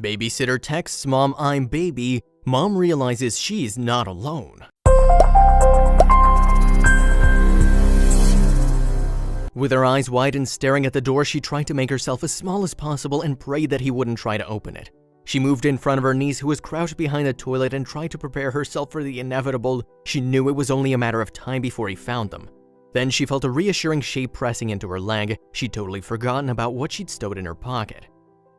Babysitter texts mom, "I'm baby." Mom realizes she's not alone. With her eyes wide and staring at the door, she tried to make herself as small as possible and prayed that he wouldn't try to open it. She moved in front of her niece, who was crouched behind the toilet, and tried to prepare herself for the inevitable. She knew it was only a matter of time before he found them. Then she felt a reassuring shape pressing into her leg. She'd totally forgotten about what she'd stowed in her pocket.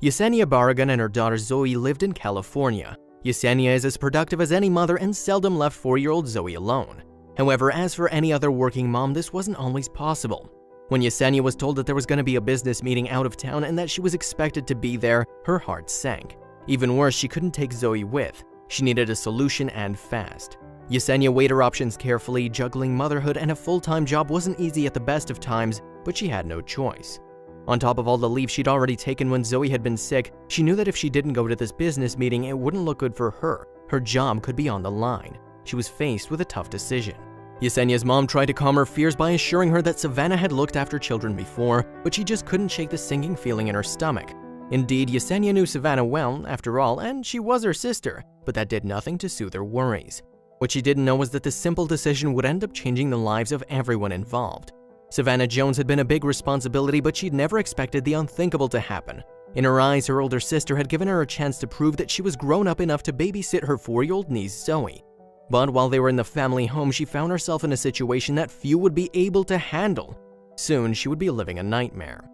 Yesenia Barragan and her daughter Zoe lived in California. Yesenia is as productive as any mother and seldom left 4-year-old Zoe alone. However, as for any other working mom, this wasn't always possible. When Yesenia was told that there was going to be a business meeting out of town and that she was expected to be there, her heart sank. Even worse, she couldn't take Zoe with. She needed a solution, and fast. Yesenia weighed her options carefully. Juggling motherhood and a full-time job wasn't easy at the best of times, but she had no choice. On top of all the leave she'd already taken when Zoe had been sick, she knew that if she didn't go to this business meeting, it wouldn't look good for her. Her job could be on the line. She was faced with a tough decision. Yesenia's mom tried to calm her fears by assuring her that Savannah had looked after children before, but she just couldn't shake the sinking feeling in her stomach. Indeed, Yesenia knew Savannah well, after all, and she was her sister, but that did nothing to soothe her worries. What she didn't know was that this simple decision would end up changing the lives of everyone involved. Savannah Jones had been a big responsibility, but she'd never expected the unthinkable to happen. In her eyes, her older sister had given her a chance to prove that she was grown up enough to babysit her 4-year-old niece Zoe. But while they were in the family home, she found herself in a situation that few would be able to handle. Soon, she would be living a nightmare.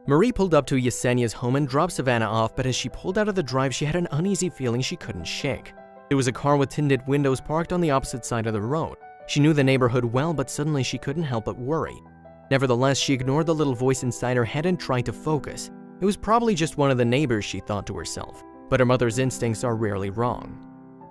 Marie pulled up to Yesenia's home and dropped Savannah off, but as she pulled out of the drive, she had an uneasy feeling she couldn't shake. There was a car with tinted windows parked on the opposite side of the road. She knew the neighborhood well, but suddenly she couldn't help but worry. Nevertheless, she ignored the little voice inside her head and tried to focus. It was probably just one of the neighbors, she thought to herself, but her mother's instincts are rarely wrong.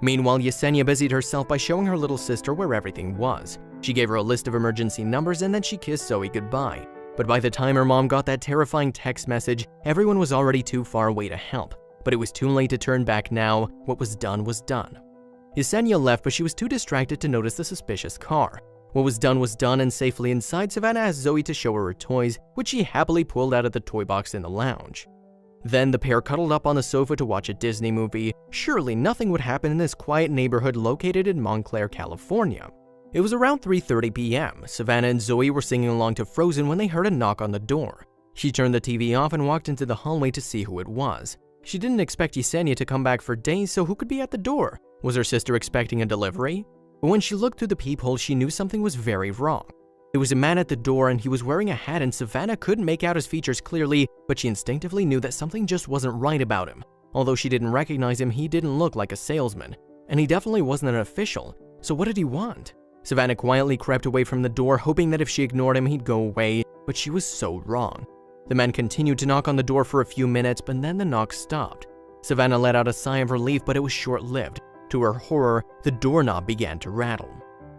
Meanwhile, Yesenia busied herself by showing her little sister where everything was. She gave her a list of emergency numbers and then she kissed Zoe goodbye. But by the time her mom got that terrifying text message, everyone was already too far away to help. But it was too late to turn back now. What was done was done. Yesenia left, but she was too distracted to notice the suspicious car. What was done, and safely inside, Savannah asked Zoe to show her toys, which she happily pulled out of the toy box in the lounge. Then the pair cuddled up on the sofa to watch a Disney movie. Surely nothing would happen in this quiet neighborhood located in Montclair, California. It was around 3:30 p.m. Savannah and Zoe were singing along to Frozen when they heard a knock on the door. She turned the TV off and walked into the hallway to see who it was. She didn't expect Yesenia to come back for days, so who could be at the door? Was her sister expecting a delivery? But when she looked through the peephole, she knew something was very wrong. There was a man at the door and he was wearing a hat, and Savannah couldn't make out his features clearly, but she instinctively knew that something just wasn't right about him. Although she didn't recognize him, he didn't look like a salesman. And he definitely wasn't an official. So what did he want? Savannah quietly crept away from the door, hoping that if she ignored him, he'd go away, but she was so wrong. The man continued to knock on the door for a few minutes, but then the knock stopped. Savannah let out a sigh of relief, but it was short-lived. To her horror, the doorknob began to rattle.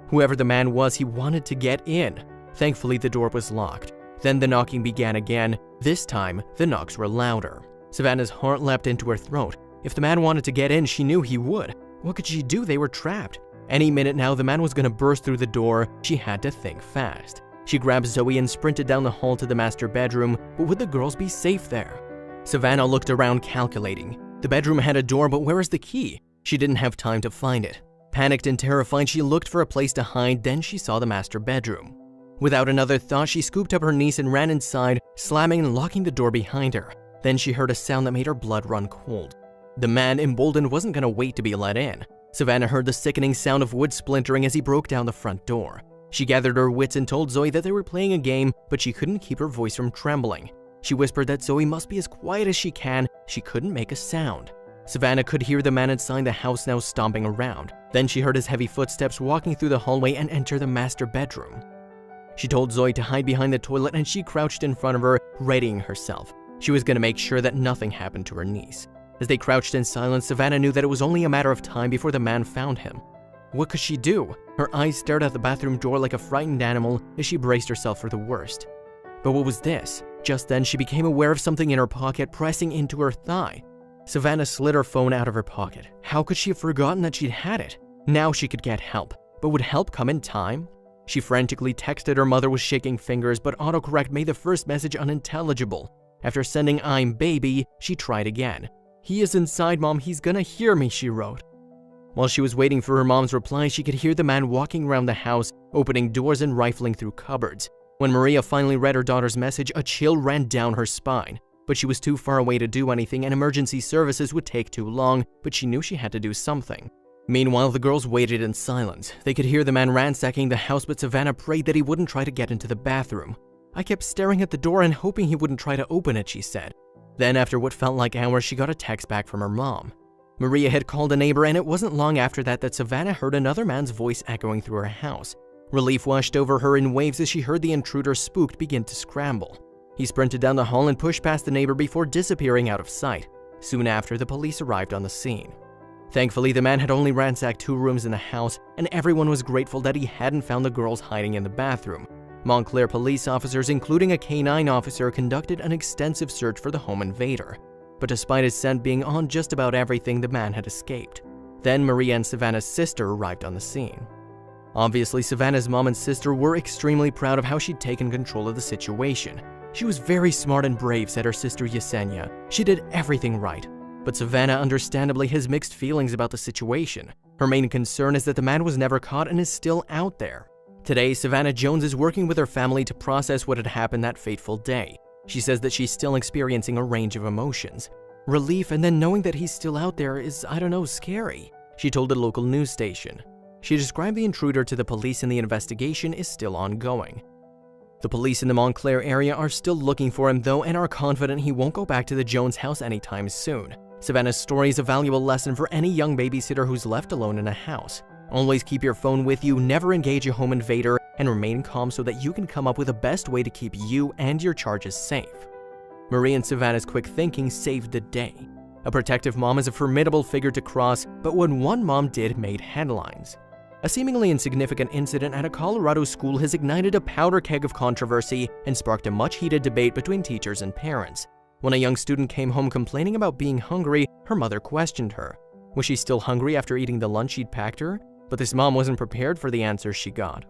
Whoever the man was, he wanted to get in. Thankfully, the door was locked. Then the knocking began again. This time, the knocks were louder. Savannah's heart leapt into her throat. If the man wanted to get in, she knew he would. What could she do? They were trapped. Any minute now, the man was going to burst through the door. She had to think fast. She grabbed Zoe and sprinted down the hall to the master bedroom, but would the girls be safe there? Savannah looked around, calculating. The bedroom had a door, but where is the key? She didn't have time to find it. Panicked and terrified, she looked for a place to hide, then she saw the master bedroom. Without another thought, she scooped up her niece and ran inside, slamming and locking the door behind her. Then she heard a sound that made her blood run cold. The man, emboldened, wasn't going to wait to be let in. Savannah heard the sickening sound of wood splintering as he broke down the front door. She gathered her wits and told Zoe that they were playing a game, but she couldn't keep her voice from trembling. She whispered that Zoe must be as quiet as she can. She couldn't make a sound. Savannah could hear the man inside the house now stomping around. Then she heard his heavy footsteps walking through the hallway and enter the master bedroom. She told Zoe to hide behind the toilet, and she crouched in front of her, readying herself. She was going to make sure that nothing happened to her niece. As they crouched in silence, Savannah knew that it was only a matter of time before the man found him. What could she do? Her eyes stared at the bathroom door like a frightened animal as she braced herself for the worst. But what was this? Just then, she became aware of something in her pocket pressing into her thigh. Savannah slid her phone out of her pocket. How could she have forgotten that she'd had it? Now she could get help. But would help come in time? She frantically texted her mother with shaking fingers, but autocorrect made the first message unintelligible. After sending "I'm baby," she tried again. "He is inside, Mom. He's gonna hear me," she wrote. While she was waiting for her mom's reply, she could hear the man walking around the house, opening doors and rifling through cupboards. When Maria finally read her daughter's message, a chill ran down her spine. But she was too far away to do anything, and emergency services would take too long, but she knew she had to do something. Meanwhile, the girls waited in silence. They could hear the man ransacking the house, but Savannah prayed that he wouldn't try to get into the bathroom. "I kept staring at the door and hoping he wouldn't try to open it," she said. Then, after what felt like hours, she got a text back from her mom. Maria had called a neighbor, and it wasn't long after that Savannah heard another man's voice echoing through her house. Relief washed over her in waves as she heard the intruder, spooked, begin to scramble. He sprinted down the hall and pushed past the neighbor before disappearing out of sight. Soon after, the police arrived on the scene. Thankfully, the man had only ransacked 2 rooms in the house, and everyone was grateful that he hadn't found the girls hiding in the bathroom. Montclair police officers, including a K-9 officer, conducted an extensive search for the home invader. But despite his scent being on just about everything, the man had escaped. Then Maria and Savannah's sister arrived on the scene. Obviously, Savannah's mom and sister were extremely proud of how she'd taken control of the situation. "She was very smart and brave," said her sister Yesenia. "She did everything right." But Savannah understandably has mixed feelings about the situation. Her main concern is that the man was never caught and is still out there. Today, Savannah Jones is working with her family to process what had happened that fateful day. She says that she's still experiencing a range of emotions. Relief, and then knowing that he's still out there is, scary, she told a local news station. She described the intruder to the police, and the investigation is still ongoing. The police in the Montclair area are still looking for him though, and are confident he won't go back to the Jones house anytime soon. Savannah's story is a valuable lesson for any young babysitter who's left alone in a house. Always keep your phone with you, never engage a home invader, and remain calm so that you can come up with the best way to keep you and your charges safe. Marie and Savannah's quick thinking saved the day. A protective mom is a formidable figure to cross, but what one mom did made headlines. A seemingly insignificant incident at a Colorado school has ignited a powder keg of controversy and sparked a much-heated debate between teachers and parents. When a young student came home complaining about being hungry, her mother questioned her. Was she still hungry after eating the lunch she'd packed her? But this mom wasn't prepared for the answers she got.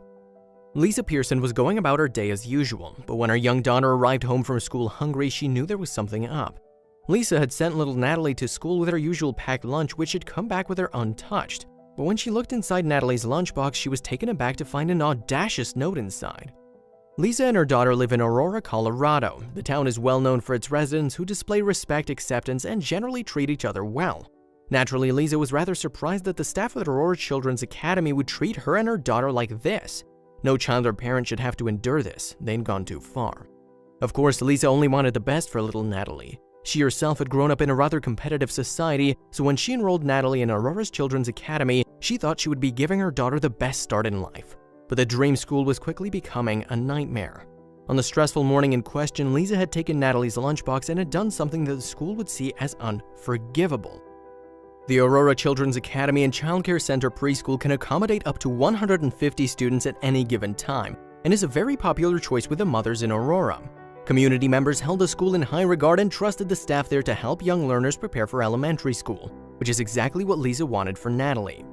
Lisa Pearson was going about her day as usual, but when her young daughter arrived home from school hungry, she knew there was something up. Lisa had sent little Natalie to school with her usual packed lunch, which had come back with her untouched. But when she looked inside Natalie's lunchbox, she was taken aback to find an audacious note inside. Lisa and her daughter live in Aurora, Colorado. The town is well known for its residents who display respect, acceptance, and generally treat each other well. Naturally, Lisa was rather surprised that the staff at Aurora Children's Academy would treat her and her daughter like this. No child or parent should have to endure this. They'd gone too far. Of course, Lisa only wanted the best for little Natalie. She herself had grown up in a rather competitive society, so when she enrolled Natalie in Aurora's Children's Academy, she thought she would be giving her daughter the best start in life. But the dream school was quickly becoming a nightmare. On the stressful morning in question, Lisa had taken Natalie's lunchbox and had done something that the school would see as unforgivable. The Aurora Children's Academy and Child Care Center preschool can accommodate up to 150 students at any given time, and is a very popular choice with the mothers in Aurora. Community members held the school in high regard and trusted the staff there to help young learners prepare for elementary school, which is exactly what Lisa wanted for Natalie.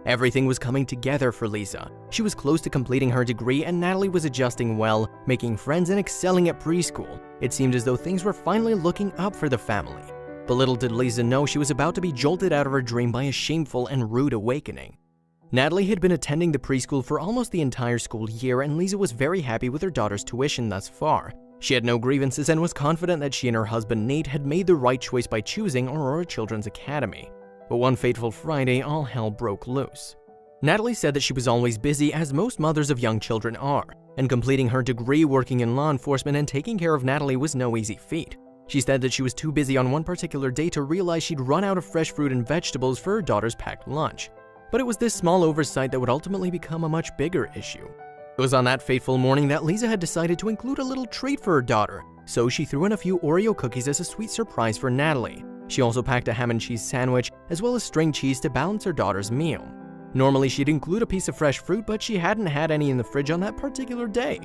Everything was coming together for Lisa. She was close to completing her degree, and Natalie was adjusting well, making friends and excelling at preschool. It seemed as though things were finally looking up for the family. But little did Lisa know she was about to be jolted out of her dream by a shameful and rude awakening. Natalie had been attending the preschool for almost the entire school year, and Lisa was very happy with her daughter's tuition thus far. She had no grievances and was confident that she and her husband Nate had made the right choice by choosing Aurora Children's Academy. But one fateful Friday, all hell broke loose. Natalie said that she was always busy, as most mothers of young children are, and completing her degree, working in law enforcement, and taking care of Natalie was no easy feat. She said that she was too busy on one particular day to realize she'd run out of fresh fruit and vegetables for her daughter's packed lunch. But it was this small oversight that would ultimately become a much bigger issue. It was on that fateful morning that Lisa had decided to include a little treat for her daughter, so she threw in a few Oreo cookies as a sweet surprise for Natalie. She also packed a ham and cheese sandwich, as well as string cheese to balance her daughter's meal. Normally she'd include a piece of fresh fruit, but she hadn't had any in the fridge on that particular day.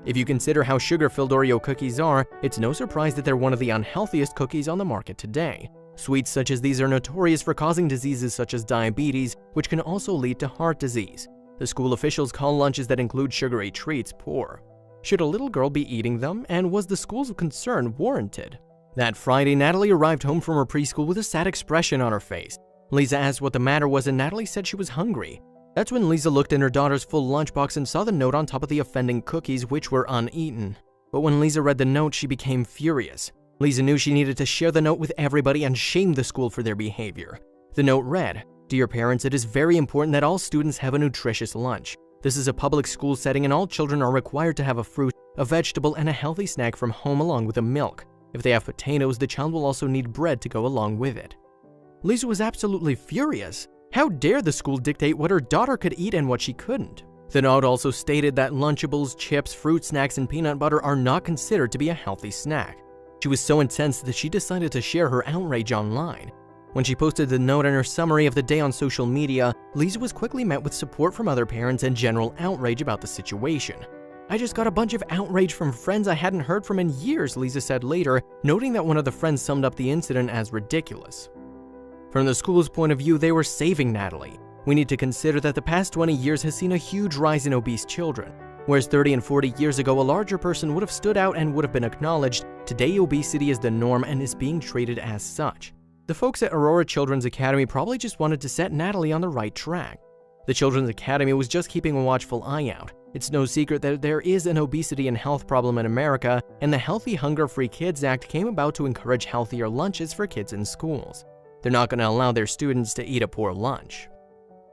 If you consider how sugar-filled Oreo cookies are, it's no surprise that they're one of the unhealthiest cookies on the market today. Sweets such as these are notorious for causing diseases such as diabetes, which can also lead to heart disease. The school officials call lunches that include sugary treats poor. Should a little girl be eating them, and was the school's concern warranted? That Friday, Natalie arrived home from her preschool with a sad expression on her face. Lisa asked what the matter was and Natalie said she was hungry. That's when Lisa looked in her daughter's full lunchbox and saw the note on top of the offending cookies, which were uneaten. But when Lisa read the note, she became furious. Lisa knew she needed to share the note with everybody and shame the school for their behavior. The note read, "Dear parents, it is very important that all students have a nutritious lunch. This is a public school setting and all children are required to have a fruit, a vegetable, and a healthy snack from home along with a milk. If they have potatoes, the child will also need bread to go along with it." Lisa was absolutely furious. How dare the school dictate what her daughter could eat and what she couldn't? The note also stated that Lunchables, chips, fruit snacks, and peanut butter are not considered to be a healthy snack. She was so incensed that she decided to share her outrage online. When she posted the note and her summary of the day on social media, Lisa was quickly met with support from other parents and general outrage about the situation. "I just got a bunch of outrage from friends I hadn't heard from in years," Lisa said later, noting that one of the friends summed up the incident as ridiculous. From the school's point of view, they were saving Natalie. "We need to consider that the past 20 years has seen a huge rise in obese children. Whereas 30 and 40 years ago, a larger person would have stood out and would have been acknowledged, today obesity is the norm and is being treated as such." The folks at Aurora Children's Academy probably just wanted to set Natalie on the right track. The Children's Academy was just keeping a watchful eye out. It's no secret that there is an obesity and health problem in America, and the Healthy Hunger-Free Kids Act came about to encourage healthier lunches for kids in schools. They're not going to allow their students to eat a poor lunch.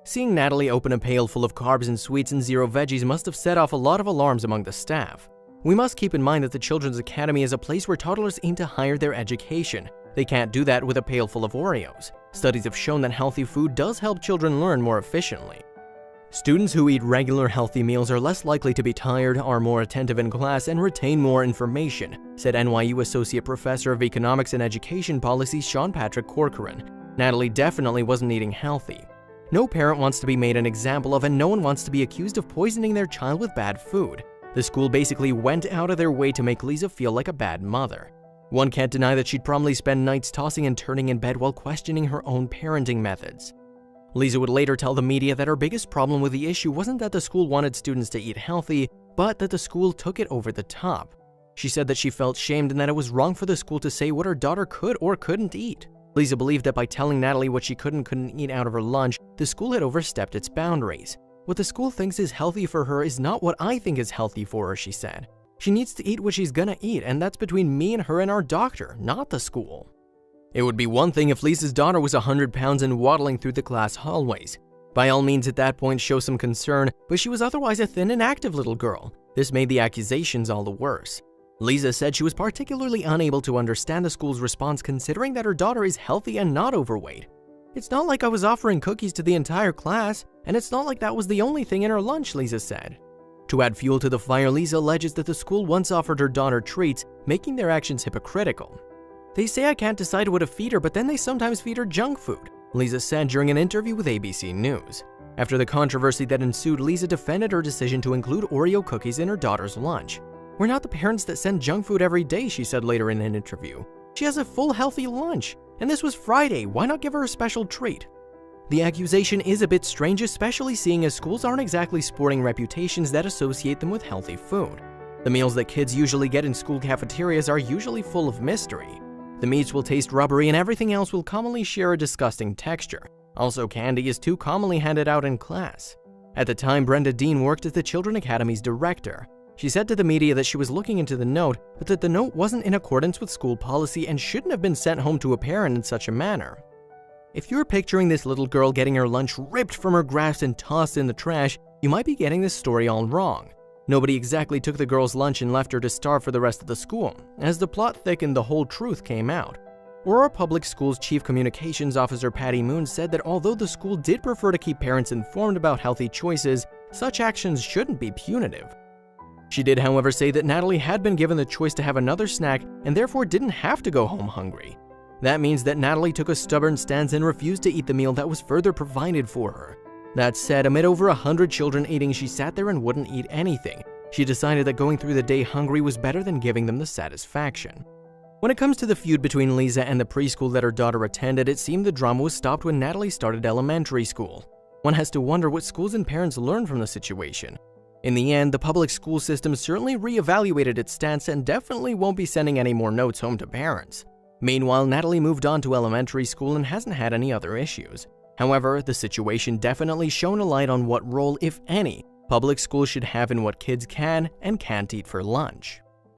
Seeing Natalie open a pail full of carbs and sweets and zero veggies must have set off a lot of alarms among the staff. We must keep in mind that the Children's Academy is a place where toddlers aim to higher their education. They can't do that with a pail full of Oreos. Studies have shown that healthy food does help children learn more efficiently. Students who eat regular healthy meals are less likely to be tired, are more attentive in class, and retain more information, said NYU Associate Professor of Economics and Education Policy Sean Patrick Corcoran. Natalie definitely wasn't eating healthy. No parent wants to be made an example of, and no one wants to be accused of poisoning their child with bad food. The school basically went out of their way to make Lisa feel like a bad mother. One can't deny that she'd probably spend nights tossing and turning in bed while questioning her own parenting methods. Lisa would later tell the media that her biggest problem with the issue wasn't that the school wanted students to eat healthy, but that the school took it over the top. She said that she felt shamed and that it was wrong for the school to say what her daughter could or couldn't eat. Lisa believed that by telling Natalie what she couldn't eat out of her lunch, the school had overstepped its boundaries. "What the school thinks is healthy for her is not what I think is healthy for her," she said. "She needs to eat what she's gonna eat, and that's between me and her and our doctor, not the school." It would be one thing if Lisa's daughter was 100 pounds and waddling through the class hallways. By all means at that point show some concern, but she was otherwise a thin and active little girl. This made the accusations all the worse. Lisa said she was particularly unable to understand the school's response considering that her daughter is healthy and not overweight. "It's not like I was offering cookies to the entire class, and it's not like that was the only thing in her lunch," Lisa said. To add fuel to the fire, Lisa alleges that the school once offered her daughter treats, making their actions hypocritical. "They say I can't decide what to feed her, but then they sometimes feed her junk food," Lisa said during an interview with ABC News. After the controversy that ensued, Lisa defended her decision to include Oreo cookies in her daughter's lunch. "We're not the parents that send junk food every day," she said later in an interview. "She has a full healthy lunch, and this was Friday. Why not give her a special treat?" The accusation is a bit strange, especially seeing as schools aren't exactly sporting reputations that associate them with healthy food. The meals that kids usually get in school cafeterias are usually full of mystery. The meats will taste rubbery and everything else will commonly share a disgusting texture. Also, candy is too commonly handed out in class. At the time, Brenda Dean worked as the Children's Academy's director. She said to the media that she was looking into the note, but that the note wasn't in accordance with school policy and shouldn't have been sent home to a parent in such a manner. If you're picturing this little girl getting her lunch ripped from her grasp and tossed in the trash, you might be getting this story all wrong. Nobody exactly took the girl's lunch and left her to starve for the rest of the school. As the plot thickened, the whole truth came out. Aurora Public Schools Chief Communications Officer Patty Moon said that although the school did prefer to keep parents informed about healthy choices, such actions shouldn't be punitive. She did, however, say that Natalie had been given the choice to have another snack and therefore didn't have to go home hungry. That means that Natalie took a stubborn stance and refused to eat the meal that was further provided for her. That said, amid over 100 children eating, she sat there and wouldn't eat anything. She decided that going through the day hungry was better than giving them the satisfaction. When it comes to the feud between Lisa and the preschool that her daughter attended, it seemed the drama was stopped when Natalie started elementary school. One has to wonder what schools and parents learned from the situation. In the end, the public school system certainly reevaluated its stance and definitely won't be sending any more notes home to parents. Meanwhile, Natalie moved on to elementary school and hasn't had any other issues. However, the situation definitely shone a light on what role, if any, public schools should have in what kids can and can't eat for lunch.